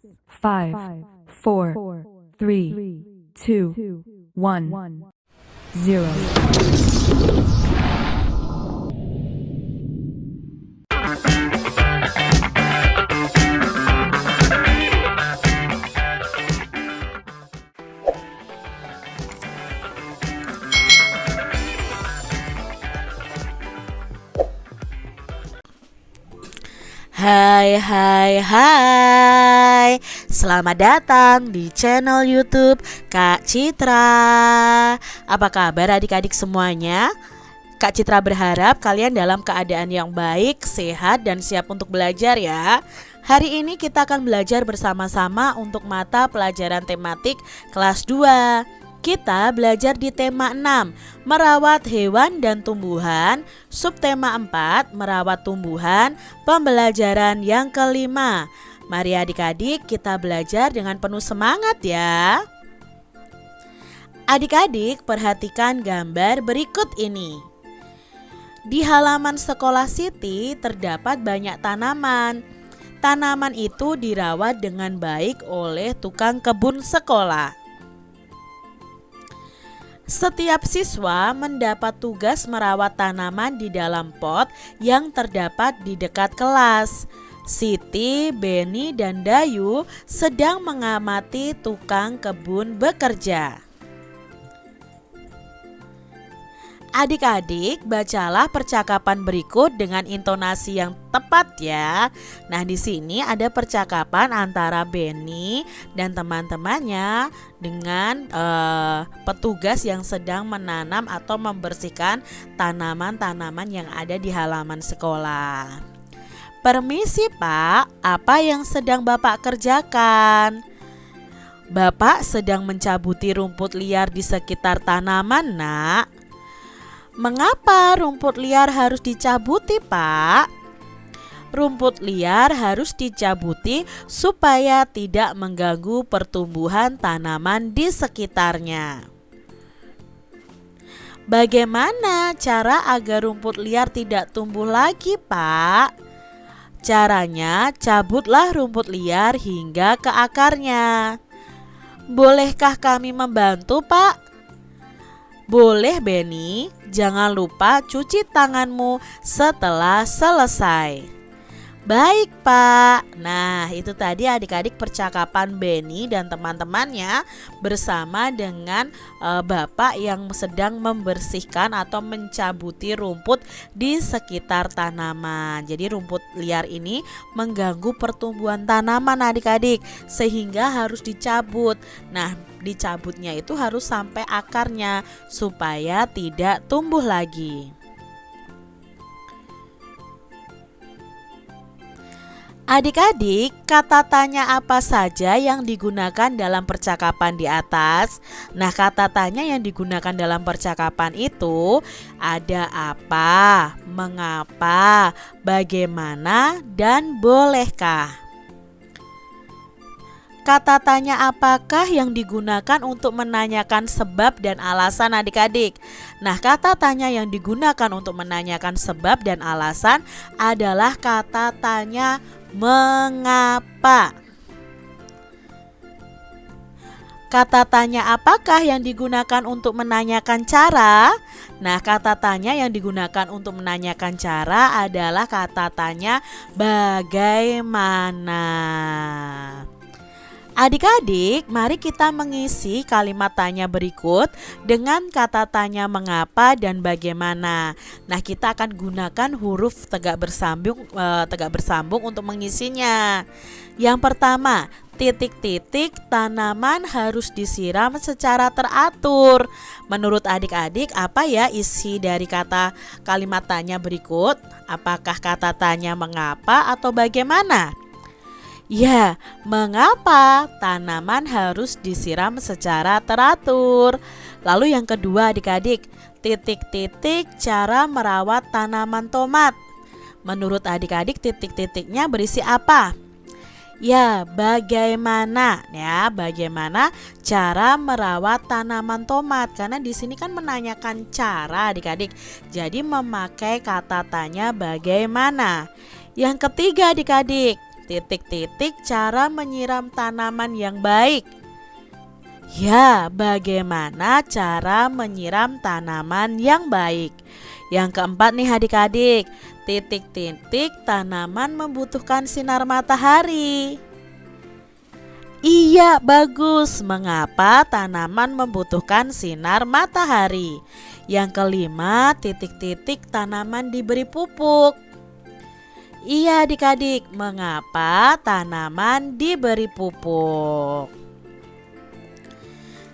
5, 4, 3, 2, 1, 0. Hai, selamat datang di channel YouTube Kak Citra. Apa kabar adik-adik semuanya? Kak Citra berharap kalian dalam keadaan yang baik, sehat, dan siap untuk belajar ya. Hari ini kita akan belajar bersama-sama untuk mata pelajaran tematik kelas 2. Kita belajar di tema 6, merawat hewan dan tumbuhan, subtema 4, merawat tumbuhan, pembelajaran yang kelima. Mari adik-adik kita belajar dengan penuh semangat ya. Adik-adik perhatikan gambar berikut ini. Di halaman sekolah Siti terdapat banyak tanaman. Tanaman itu dirawat dengan baik oleh tukang kebun sekolah. Setiap siswa mendapat tugas merawat tanaman di dalam pot yang terdapat di dekat kelas. Siti, Beni, dan Dayu sedang mengamati tukang kebun bekerja. Adik-adik, bacalah percakapan berikut dengan intonasi yang tepat ya. Nah, di sini ada percakapan antara Beni dan teman-temannya dengan petugas yang sedang menanam atau membersihkan tanaman-tanaman yang ada di halaman sekolah. Permisi Pak, apa yang sedang Bapak kerjakan? Bapak sedang mencabuti rumput liar di sekitar tanaman, Nak. Mengapa rumput liar harus dicabuti, Pak? Rumput liar harus dicabuti supaya tidak mengganggu pertumbuhan tanaman di sekitarnya. Bagaimana cara agar rumput liar tidak tumbuh lagi, Pak? Caranya, cabutlah rumput liar hingga ke akarnya. Bolehkah kami membantu, Pak? Boleh, Beni. Jangan lupa cuci tanganmu setelah selesai. Baik, Pak. Nah, itu tadi adik-adik percakapan Beni dan teman-temannya bersama dengan Bapak yang sedang membersihkan atau mencabuti rumput di sekitar tanaman. Jadi rumput liar ini mengganggu pertumbuhan tanaman adik-adik, sehingga harus dicabut. Nah, dicabutnya itu harus sampai akarnya supaya tidak tumbuh lagi. Adik-adik, kata tanya apa saja yang digunakan dalam percakapan di atas? Nah, kata tanya yang digunakan dalam percakapan itu ada apa, mengapa, bagaimana, dan bolehkah. Kata tanya apakah yang digunakan untuk menanyakan sebab dan alasan adik-adik? Nah, kata tanya yang digunakan untuk menanyakan sebab dan alasan adalah kata tanya mengapa. Kata tanya apakah yang digunakan untuk menanyakan cara? Nah, kata tanya yang digunakan untuk menanyakan cara adalah kata tanya bagaimana. Adik-adik, mari kita mengisi kalimat tanya berikut dengan kata tanya mengapa dan bagaimana. Nah, kita akan gunakan huruf tegak bersambung untuk mengisinya. Yang pertama, titik-titik tanaman harus disiram secara teratur. Menurut adik-adik, apa ya isi dari kata kalimat tanya berikut? Apakah kata tanya mengapa atau bagaimana? Ya, mengapa tanaman harus disiram secara teratur? Lalu yang kedua adik-adik, titik-titik cara merawat tanaman tomat. Menurut adik-adik titik-titiknya berisi apa? Ya, bagaimana cara merawat tanaman tomat? Karena di sini kan menanyakan cara adik-adik. Jadi memakai kata tanya bagaimana. Yang ketiga adik-adik, Titik-titik cara menyiram tanaman yang baik. Ya, bagaimana cara menyiram tanaman yang baik? Yang keempat nih adik-adik, titik-titik tanaman membutuhkan sinar matahari. Iya, bagus. Mengapa tanaman membutuhkan sinar matahari? Yang kelima, titik-titik tanaman diberi pupuk. Iya adik-adik, mengapa tanaman diberi pupuk?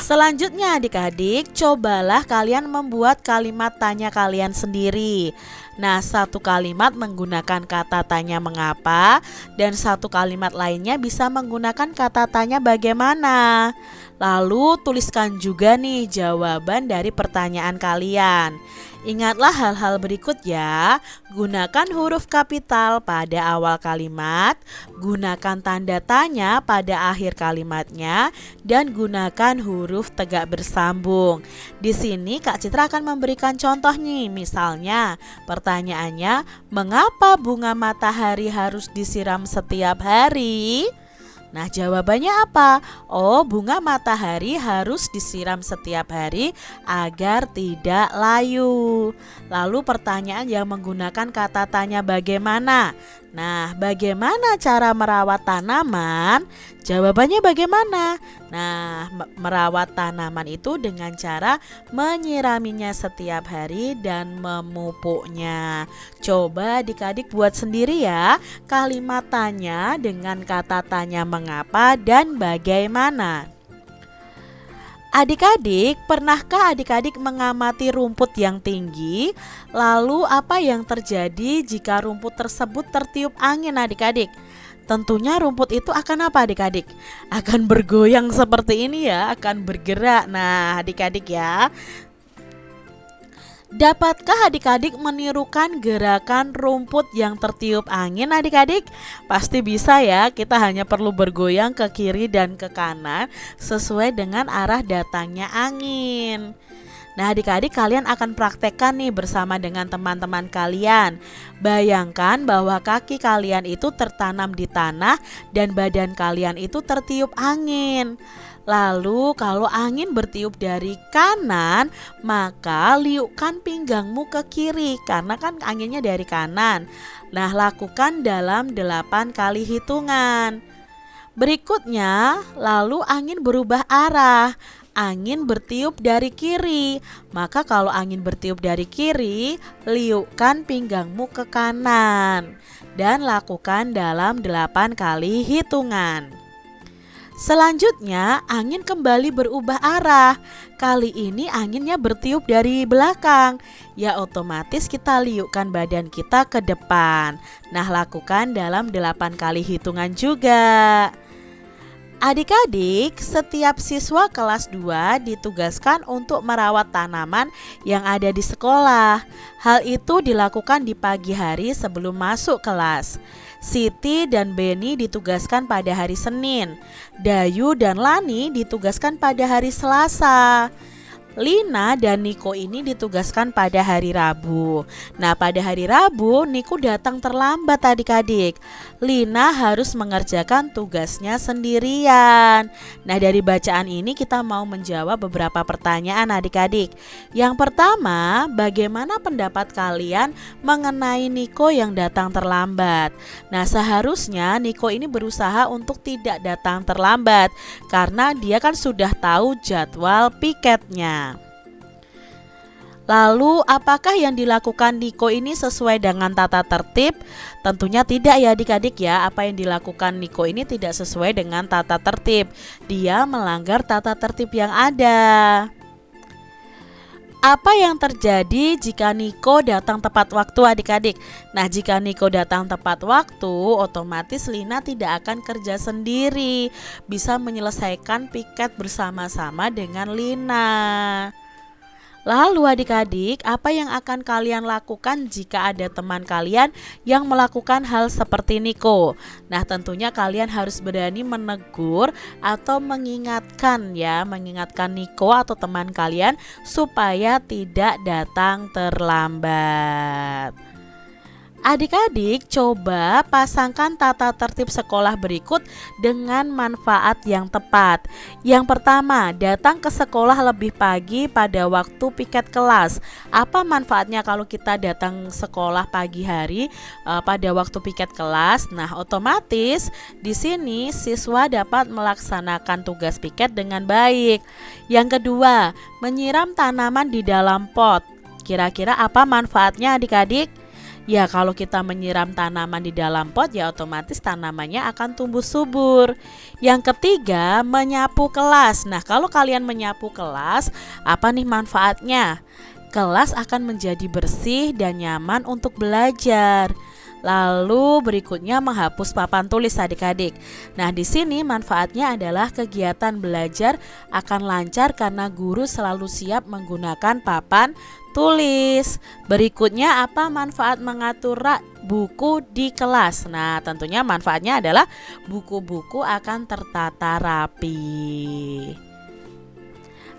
Selanjutnya adik-adik, cobalah kalian membuat kalimat tanya kalian sendiri. Nah, satu kalimat menggunakan kata tanya mengapa, dan satu kalimat lainnya bisa menggunakan kata tanya bagaimana. Lalu tuliskan juga nih jawaban dari pertanyaan kalian. Ingatlah hal-hal berikut ya. Gunakan huruf kapital pada awal kalimat, gunakan tanda tanya pada akhir kalimatnya, dan gunakan huruf tegak bersambung. Di sini Kak Citra akan memberikan contoh nih. Misalnya, pertanyaannya, mengapa bunga matahari harus disiram setiap hari? Nah, jawabannya apa? Oh, bunga matahari harus disiram setiap hari agar tidak layu. Lalu pertanyaan yang menggunakan kata tanya bagaimana? Nah, bagaimana cara merawat tanaman? Jawabannya bagaimana? Nah, merawat tanaman itu dengan cara menyiraminya setiap hari dan memupuknya. Coba adik-adik buat sendiri ya kalimat tanya dengan kata tanya mengapa dan bagaimana. Adik-adik, pernahkah adik-adik mengamati rumput yang tinggi? Lalu apa yang terjadi jika rumput tersebut tertiup angin adik-adik? Tentunya rumput itu akan apa adik-adik? Akan bergoyang seperti ini ya, akan bergerak. Nah adik-adik ya, dapatkah adik-adik menirukan gerakan rumput yang tertiup angin adik-adik? Pasti bisa ya, kita hanya perlu bergoyang ke kiri dan ke kanan sesuai dengan arah datangnya angin. Nah adik-adik, kalian akan praktekkan nih bersama dengan teman-teman kalian. Bayangkan bahwa kaki kalian itu tertanam di tanah dan badan kalian itu tertiup angin. Lalu kalau angin bertiup dari kanan, maka liukkan pinggangmu ke kiri karena kan anginnya dari kanan. Nah, lakukan dalam 8 kali hitungan. Berikutnya, lalu angin berubah arah. Angin bertiup dari kiri. Maka kalau angin bertiup dari kiri, liukkan pinggangmu ke kanan dan lakukan dalam 8 kali hitungan. Selanjutnya, angin kembali berubah arah. Kali ini anginnya bertiup dari belakang. Ya otomatis kita liukkan badan kita ke depan. Nah, lakukan dalam 8 kali hitungan juga. Adik-adik, setiap siswa kelas 2 ditugaskan untuk merawat tanaman yang ada di sekolah. Hal itu dilakukan di pagi hari sebelum masuk kelas. Siti dan Beni ditugaskan pada hari Senin. Dayu dan Lani ditugaskan pada hari Selasa. Lina dan Niko ini ditugaskan pada hari Rabu. Nah, pada hari Rabu Niko datang terlambat adik-adik. Lina harus mengerjakan tugasnya sendirian. Nah, dari bacaan ini kita mau menjawab beberapa pertanyaan adik-adik. Yang pertama, bagaimana pendapat kalian mengenai Niko yang datang terlambat? Nah, seharusnya Niko ini berusaha untuk tidak datang terlambat karena dia kan sudah tahu jadwal piketnya. Lalu apakah yang dilakukan Niko ini sesuai dengan tata tertib? Tentunya tidak ya adik-adik ya. Apa yang dilakukan Niko ini tidak sesuai dengan tata tertib. Dia melanggar tata tertib yang ada. Apa yang terjadi jika Niko datang tepat waktu adik-adik? Nah, jika Niko datang tepat waktu, otomatis Lina tidak akan kerja sendiri. Bisa menyelesaikan piket bersama-sama dengan Lina. Lalu adik-adik, apa yang akan kalian lakukan jika ada teman kalian yang melakukan hal seperti Niko? Nah, tentunya kalian harus berani menegur atau mengingatkan Niko atau teman kalian supaya tidak datang terlambat. Adik-adik coba pasangkan tata tertib sekolah berikut dengan manfaat yang tepat. Yang pertama, datang ke sekolah lebih pagi pada waktu piket kelas. Apa manfaatnya kalau kita datang sekolah pagi hari pada waktu piket kelas? Nah, otomatis di sini siswa dapat melaksanakan tugas piket dengan baik. Yang kedua, menyiram tanaman di dalam pot. Kira-kira apa manfaatnya adik-adik? Ya, kalau kita menyiram tanaman di dalam pot ya otomatis tanamannya akan tumbuh subur. Yang ketiga, menyapu kelas. Nah, kalau kalian menyapu kelas, apa nih manfaatnya? Kelas akan menjadi bersih dan nyaman untuk belajar. Lalu berikutnya menghapus papan tulis adik-adik. Nah, di sini manfaatnya adalah kegiatan belajar akan lancar karena guru selalu siap menggunakan papan tulis. Berikutnya apa manfaat mengatur rak buku di kelas? Nah, tentunya manfaatnya adalah buku-buku akan tertata rapi.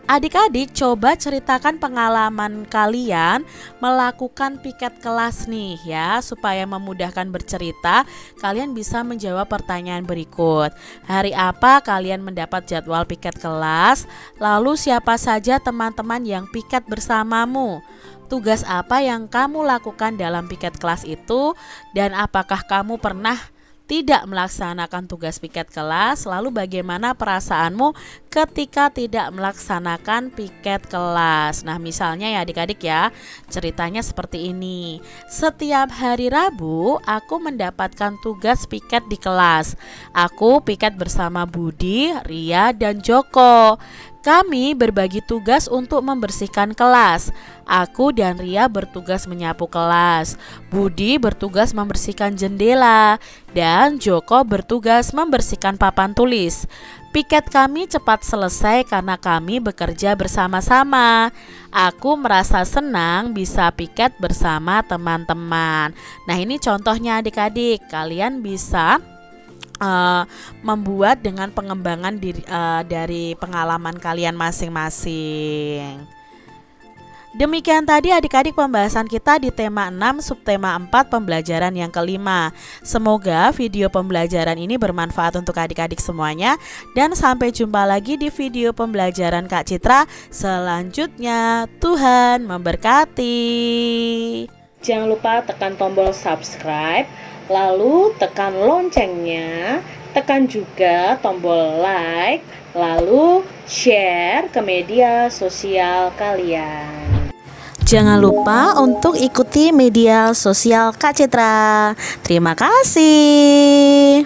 Adik-adik coba ceritakan pengalaman kalian melakukan piket kelas nih ya. Supaya memudahkan bercerita, kalian bisa menjawab pertanyaan berikut. Hari apa kalian mendapat jadwal piket kelas? Lalu siapa saja teman-teman yang piket bersamamu? Tugas apa yang kamu lakukan dalam piket kelas itu? Dan apakah kamu pernah tidak melaksanakan tugas piket kelas? Lalu bagaimana perasaanmu ketika tidak melaksanakan piket kelas? Nah, misalnya ya adik-adik ya, ceritanya seperti ini. Setiap hari Rabu aku mendapatkan tugas piket di kelas. Aku piket bersama Budi, Ria, dan Joko. Kami berbagi tugas untuk membersihkan kelas. Aku dan Ria bertugas menyapu kelas. Budi bertugas membersihkan jendela. Dan Joko bertugas membersihkan papan tulis. Piket kami cepat selesai karena kami bekerja bersama-sama. Aku merasa senang bisa piket bersama teman-teman. Nah, ini contohnya adik-adik. Kalian bisa membuat dengan pengembangan dari pengalaman kalian masing-masing. Demikian tadi adik-adik pembahasan kita di tema 6 subtema 4 pembelajaran yang kelima. Semoga video pembelajaran ini bermanfaat untuk adik-adik semuanya. Dan sampai jumpa lagi di video pembelajaran Kak Citra selanjutnya. Tuhan memberkati. Jangan lupa tekan tombol subscribe, lalu tekan loncengnya, tekan juga tombol like, lalu share ke media sosial kalian. Jangan lupa untuk ikuti media sosial Kak Citra. Terima kasih.